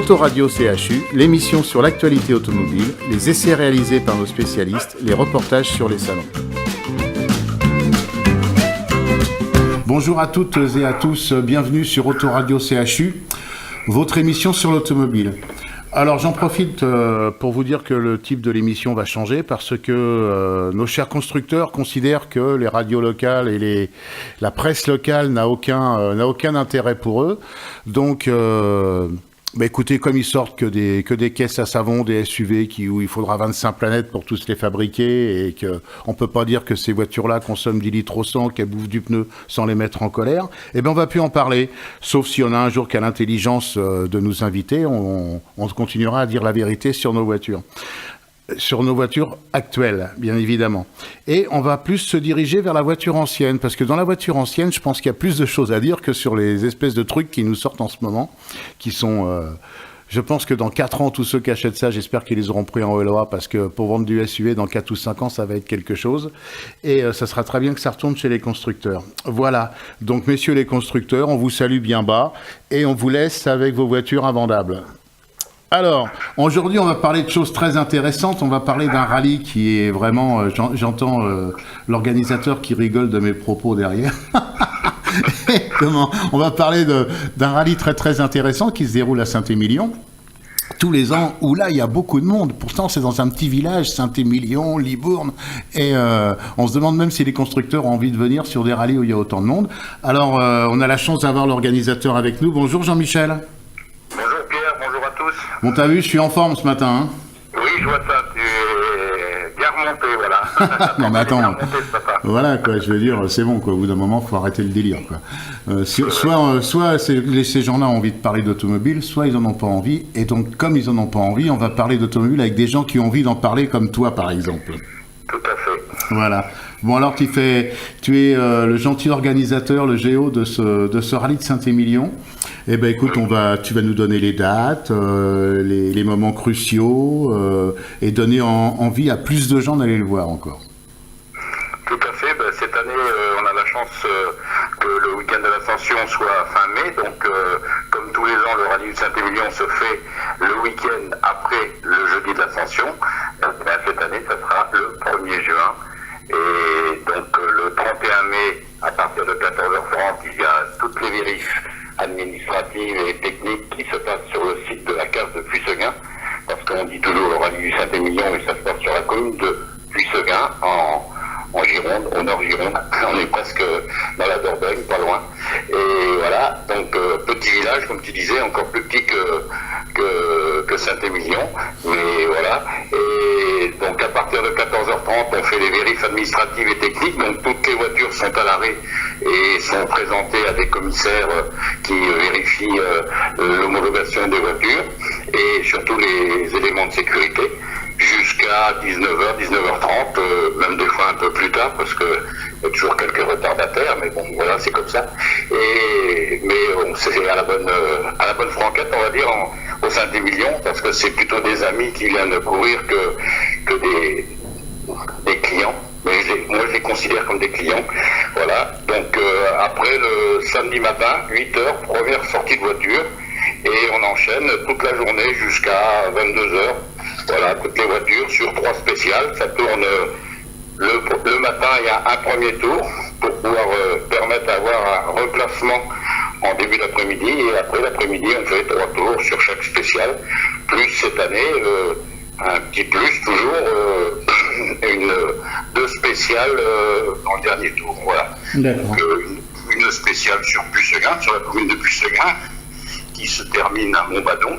Autoradio CHU, l'émission sur l'actualité automobile, les essais réalisés par nos spécialistes, les reportages sur les salons. Bonjour à toutes et à tous, bienvenue sur Autoradio CHU, votre émission sur l'automobile. Alors j'en profite pour vous dire que le type de l'émission va changer parce que nos chers constructeurs considèrent que les radios locales et la presse locale n'a aucun intérêt pour eux. Donc écoutez, comme ils sortent que des caisses à savon, des SUV où il faudra 25 planètes pour tous les fabriquer et qu'on peut pas dire que ces voitures-là consomment 10 litres au 100, qu'elles bouffent du pneu sans les mettre en colère, on va plus en parler. Sauf si on a un jour qui a l'intelligence de nous inviter, on continuera à dire la vérité sur nos voitures. Sur nos voitures actuelles, bien évidemment. Et on va plus se diriger vers la voiture ancienne, parce que dans la voiture ancienne, je pense qu'il y a plus de choses à dire que sur les espèces de trucs qui nous sortent en ce moment, qui sont... je pense que dans 4 ans, tous ceux qui achètent ça, j'espère qu'ils les auront pris en LOA, parce que pour vendre du SUV, dans 4 ou 5 ans, ça va être quelque chose. Et ça sera très bien que ça retourne chez les constructeurs. Voilà. Donc, messieurs les constructeurs, on vous salue bien bas, et on vous laisse avec vos voitures invendables. Alors, aujourd'hui, on va parler de choses très intéressantes. On va parler d'un rallye qui est vraiment... j'entends l'organisateur qui rigole de mes propos derrière. On va parler d'un rallye très très intéressant qui se déroule à Saint-Émilion tous les ans, où là, il y a beaucoup de monde. Pourtant, c'est dans un petit village, Saint-Émilion, Libourne. Et on se demande même si les constructeurs ont envie de venir sur des rallyes où il y a autant de monde. Alors, on a la chance d'avoir l'organisateur avec nous. Bonjour Jean-Michel. Bon, t'as vu, je suis en forme ce matin. Hein. Oui, je vois ça. Tu es bien remonté, voilà. Non, mais attends. Voilà, quoi. Je veux dire, c'est bon, quoi. Au bout d'un moment, faut arrêter le délire, quoi. Soit ces gens-là ont envie de parler d'automobile, soit ils en ont pas envie. Et donc, comme ils en ont pas envie, on va parler d'automobile avec des gens qui ont envie d'en parler, comme toi, par exemple. Tout à fait. Voilà. Bon, alors, tu es le gentil organisateur, le géo de ce rallye de Saint-Émilion. Eh ben, écoute, tu vas nous donner les dates, les moments cruciaux, et donner envie à plus de gens d'aller le voir encore. Tout à fait. Cette année, on a la chance que le week-end de l'Ascension soit fin mai. Donc, comme tous les ans, le rallye de Saint-Émilion se fait le week-end après le jeudi de l'Ascension. Cette année, ça sera le 1er juin. Et donc, le 31 mai, à partir de 14h30, il y a toutes les vérifs administratives et techniques qui se passent sur le site de la case de Puisseguin, parce qu'on dit toujours le rallye du Saint-Émilion, et ça se passe sur la commune de Puisseguin, en Gironde, au nord Gironde. On est presque dans la Dordogne, pas loin. Et voilà, donc petit village, comme tu disais, encore plus petit que Saint-Émilion. Mais voilà, et donc à partir de 14h30, on fait les vérifs administratives et techniques. Donc toutes les voitures sont à l'arrêt et sont présentées à des commissaires qui vérifient l'homologation des voitures et surtout les éléments de sécurité. Jusqu'à 19h, 19h30, même des fois un peu plus tard, parce qu'il y a toujours quelques retardataires, mais bon, voilà, c'est comme ça. Mais c'est à la bonne franquette, on va dire, au Saint-Émilion, parce que c'est plutôt des amis qui viennent courir que des clients. Mais moi, je les considère comme des clients. Voilà. Donc, après le samedi matin, 8h, première sortie de voiture, et on enchaîne toute la journée jusqu'à 22h. Voilà, toutes les voitures sur 3 spéciales. Ça tourne le matin, il y a un premier tour pour pouvoir permettre d'avoir un replacement en début d'après-midi. Et après l'après-midi, on fait 3 tours sur chaque spéciale. Plus cette année, un petit plus toujours, 2 spéciales dans le dernier tour. Voilà. Donc, une spéciale sur Puisseguin, sur la commune de Puisseguin, qui se termine à Montbadon.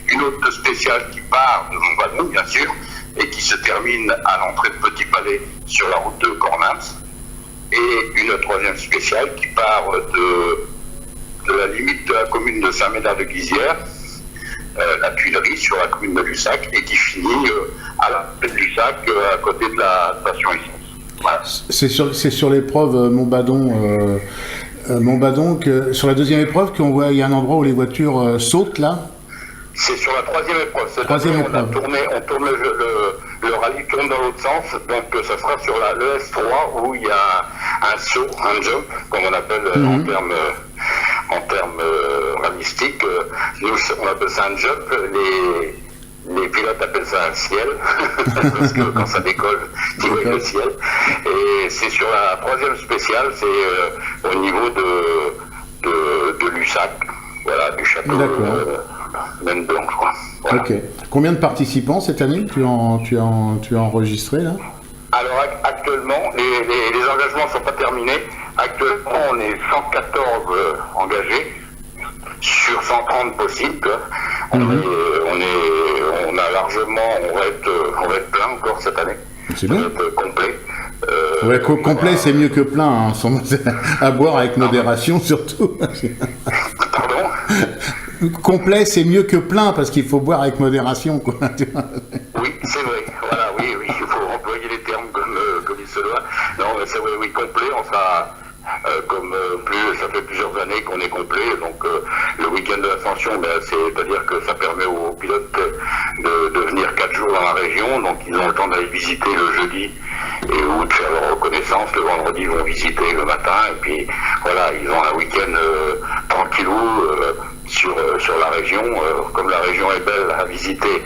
Une autre spéciale qui part de Montbadon, bien sûr, et qui se termine à l'entrée de Petit Palais sur la route de Cornins. Et une troisième spéciale qui part de la limite de la commune de Saint-Médard-de-Guizière, la Tuilerie sur la commune de Lussac, et qui finit à la tête de Lussac, à côté de la station essence. Voilà. C'est sur l'épreuve Montbadon, sur la deuxième épreuve qu'on voit, il y a un endroit où les voitures sautent là. C'est sur la troisième épreuve. On tourne le rallye tourne dans l'autre sens, donc ça sera sur le S3 où il y a un saut, un jump, comme on appelle en termes en termes rallystiques. Nous, on appelle ça un job. Les pilotes appellent ça un ciel, parce que quand ça décolle, ils voient le ciel. Et c'est sur la troisième spéciale, c'est au niveau de Lussac, voilà, du château Mendon, je crois. Voilà. Ok. Combien de participants cette année tu as enregistré là? Alors actuellement, les engagements ne sont pas terminés. Actuellement, on est 114 engagés sur 130 possibles. On a largement, on va être plein encore cette année. C'est bien. On va être complet. Ouais, complet, c'est mieux que plein. Hein. À boire avec modération surtout. Pardon? Complet, c'est mieux que plein parce qu'il faut boire avec modération, quoi. Oui, c'est vrai. Voilà, oui, il faut employer les termes comme il se doit. Non, mais c'est vrai, oui, complet, on sera ça fait plusieurs années qu'on est complet, donc le week-end de l'Ascension, c'est-à-dire que ça permet aux pilotes de venir 4 jours dans la région, donc ils ont le temps d'aller visiter le jeudi ou de faire leur reconnaissance. Le vendredi, ils vont visiter le matin, et puis voilà, ils ont un week-end tranquillou sur la région. Comme la région est belle à visiter,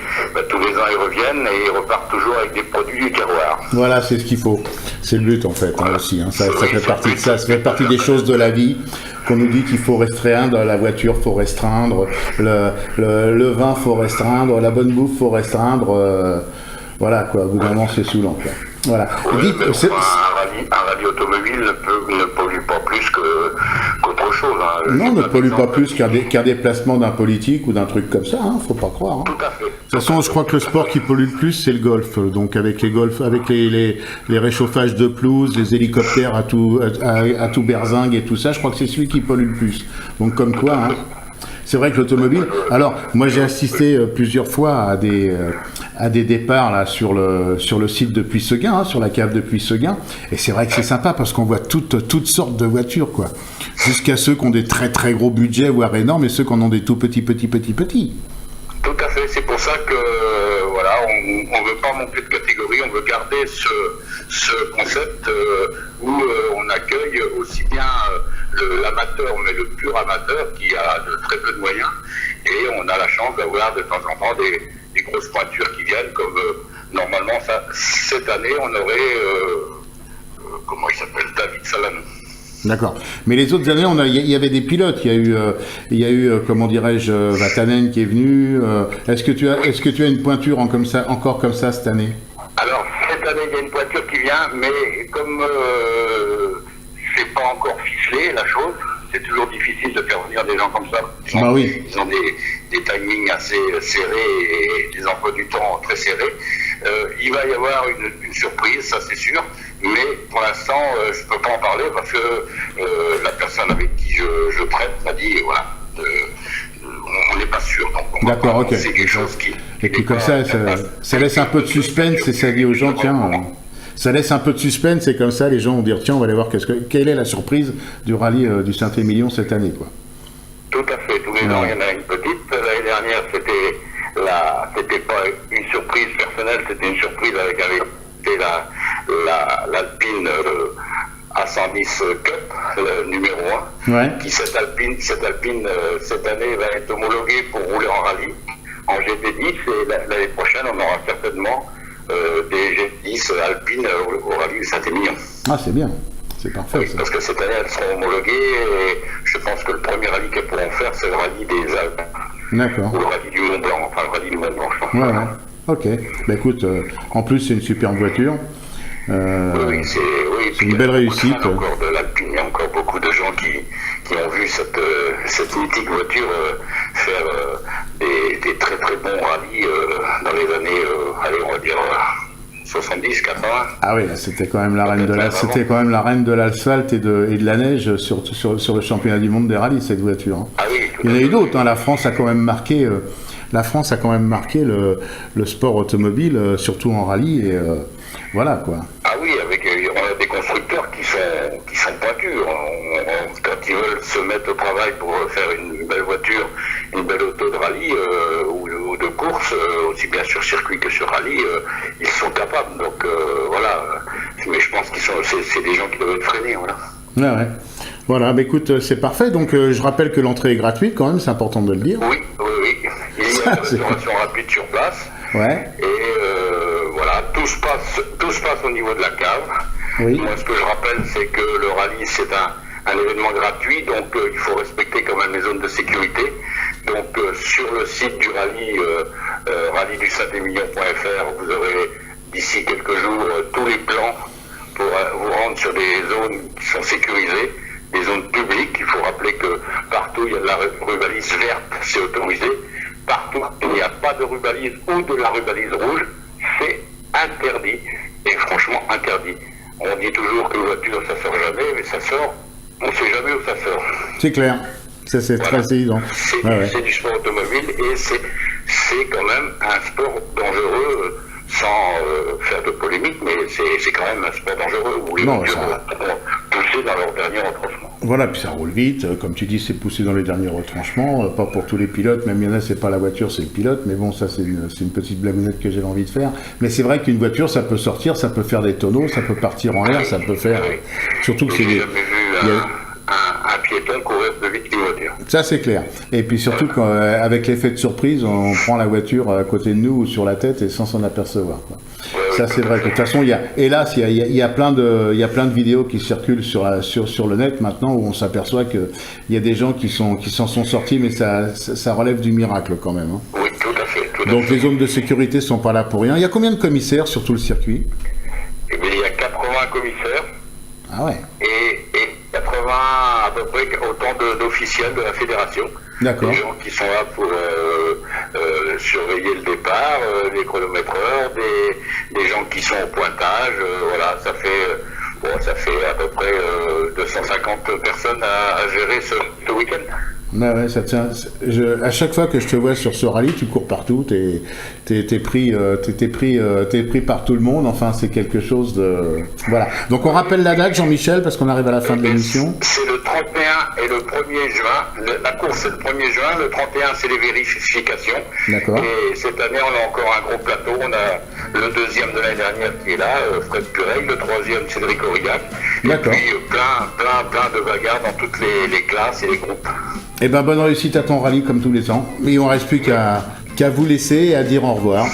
tous les ans ils reviennent et ils repartent toujours avec des produits du terroir. Voilà, c'est ce qu'il faut. C'est le but en fait, voilà. Aussi. Hein. Ça fait partie de ça, ça fait partie des choses de la vie. Qu'on nous dit qu'il faut restreindre la voiture, faut restreindre le vin, faut restreindre la bonne bouffe, faut restreindre. Voilà quoi. Au bout d'un moment, c'est saoulant. Quoi. Voilà. Oui, dites, un rallye automobile ne pollue pas plus qu'autre chose. Hein. Non, ne pollue pas plus qu'un déplacement d'un politique ou d'un truc comme ça, hein, faut pas croire. Hein. Tout à fait. De toute façon, je crois que le sport qui pollue le plus, c'est le golf. Donc avec les réchauffages de pelouse, les hélicoptères à tout berzingue et tout ça, je crois que c'est celui qui pollue le plus. Donc comme quoi, hein. C'est vrai que l'automobile. Alors, moi, j'ai assisté plusieurs fois à des départs là sur le site de Puisseguin, hein, sur la cave de Puisseguin, et c'est vrai que c'est sympa parce qu'on voit toutes sortes de voitures, quoi. Jusqu'à ceux qui ont des très très gros budgets, voire énormes, et ceux qui en ont des tout petits. Tout à fait. C'est pour ça que voilà, on veut pas monter de catégorie, on veut garder ce concept où on accueille aussi bien l'amateur, mais le pur amateur qui a de très peu de moyens, et on a la chance d'avoir de temps en temps des grosses pointures qui viennent, comme normalement cette année on aurait comment il s'appelle, David Salano. D'accord. Mais les autres années, il y avait des pilotes. Il y a eu comment dirais-je, Vatanen qui est venu. Est-ce que tu as une pointure encore comme ça cette année? Alors cette année, il y a une pointure qui vient, mais comme c'est pas encore ficelé la chose, c'est toujours difficile de faire venir des gens comme ça. Ils ont des timings assez serrés et des emplois du temps très serrés. Il va y avoir une surprise, ça c'est sûr, mais pour l'instant je peux pas en parler parce que la personne avec qui je traite m'a dit voilà, on n'est pas sûr. D'accord, ok. C'est quelque chose qui. Et puis comme ça laisse un peu de suspense et ça dit aux gens tiens. Ça laisse un peu de suspense et comme ça les gens vont dire tiens on va aller voir quelle est la surprise du rallye du Saint-Émilion cette année, quoi. Tout à fait, tous les ans il y en a une petite. L'année dernière c'était pas une surprise personnelle, c'était une surprise avec l'Alpine A110 Cup, le numéro 1, ouais. Qui cette Alpine cette année va être homologuée pour rouler en rallye en GT10, et l'année prochaine on aura certainement des G10 Alpine au rallye du Saint-Émilion. Ah, c'est bien, c'est parfait. Oui, ça. Parce que cette année elles seront homologuées et je pense que le premier rallye qu'elles pourront faire c'est le rallye des Alpes. D'accord. Ou le rallye du Mont Blanc, enfin le rallye du Mont Blanc, je pense. Ouais. Ok. Bah écoute, en plus c'est une superbe voiture. Oui, c'est une belle réussite. Il y a encore beaucoup de gens qui ont vu cette mythique voiture faire des très très bons rallyes dans les années, on va dire 70, 80. Ah oui, c'était quand même la reine de l'asphalte et de la neige sur le championnat du monde des rallyes, cette voiture. Hein. Ah oui, il y en a eu d'autres. Hein. La France a quand même marqué le sport automobile, surtout en rallye. Et voilà quoi. Ah oui, on a des constructeurs qui sont pointus. Quand ils veulent se mettre au travail pour faire une belle voiture, une belle auto de rallye ou de course, aussi bien sur circuit que sur rallye, ils sont capables. Donc voilà. Mais je pense c'est des gens qui doivent être freinés, voilà. Ouais. Voilà, bah écoute, c'est parfait. Donc je rappelle que l'entrée est gratuite quand même, c'est important de le dire. Oui. Il y a une restauration rapide sur place. Ouais. Et voilà, tout se passe au niveau de la cave. Oui. Moi, ce que je rappelle, c'est que le rallye, c'est un événement gratuit, donc il faut respecter quand même les zones de sécurité. Donc sur le site du rallye, rallydu-saint-émilion.fr, vous aurez d'ici quelques jours tous les plans pour vous rendre sur des zones qui sont sécurisées, des zones publiques. Il faut rappeler que partout il y a de la rubalise verte, c'est autorisé. Partout il n'y a pas de rubalise ou de la rubalise rouge, c'est interdit, et franchement interdit. On dit toujours que la voiture ça sort jamais, mais ça sort, on ne sait jamais où ça sort. C'est clair, ça c'est Voilà. très évident. C'est du sport automobile et c'est quand même un sport dangereux, sans faire de polémique, mais c'est quand même un sport dangereux où les voitures vont pousser dans leur dernier retranchement. Voilà, puis ça roule vite, comme tu dis, c'est poussé dans les derniers retranchements, pas pour tous les pilotes, même il y en a, c'est pas la voiture, c'est le pilote, mais bon, ça c'est une petite blagounette que j'ai envie de faire. Mais c'est vrai qu'une voiture, ça peut sortir, ça peut faire des tonneaux, ça peut partir en l'air, ça peut faire... Surtout que c'est J'ai des... jamais vu un piéton courir plus vite qu'une voiture. Ça c'est clair. Et puis surtout qu'avec l'effet de surprise, on prend la voiture à côté de nous ou sur la tête et sans s'en apercevoir, quoi. Ça c'est vrai que de toute façon, hélas, il y a plein de vidéos qui circulent sur le net maintenant où on s'aperçoit qu'il y a des gens qui s'en sont sortis, mais ça relève du miracle quand même. Hein. Oui, tout à fait. Donc les zones de sécurité sont pas là pour rien. Il y a combien de commissaires sur tout le circuit? Eh bien, il y a 80 commissaires. Ah ouais. Et 80 à peu près autant d'officiels de la fédération. D'accord. Des gens qui sont là pour surveiller le départ, les chronométreurs, des gens qui sont au pointage. Voilà, ça fait à peu près 250 personnes à gérer ce week-end. Ouais, ça tient. À chaque fois que je te vois sur ce rallye, tu cours partout, t'es pris par tout le monde. Enfin, c'est quelque chose de. Voilà. Donc on rappelle la date, Jean-Michel, parce qu'on arrive à la fin de l'émission. C'est le 31 et le 1er juin. La course c'est le 1er juin, le 31 c'est les vérifications. D'accord. Et cette année on a encore un gros plateau. On a le deuxième de l'année dernière qui est là, Fred Purel, le troisième Cédric Aurillac. D'accord. Et puis plein de bagarres dans toutes les classes et les groupes. Eh ben bonne réussite à ton rallye comme tous les ans. Et on reste plus qu'à vous laisser et à dire au revoir.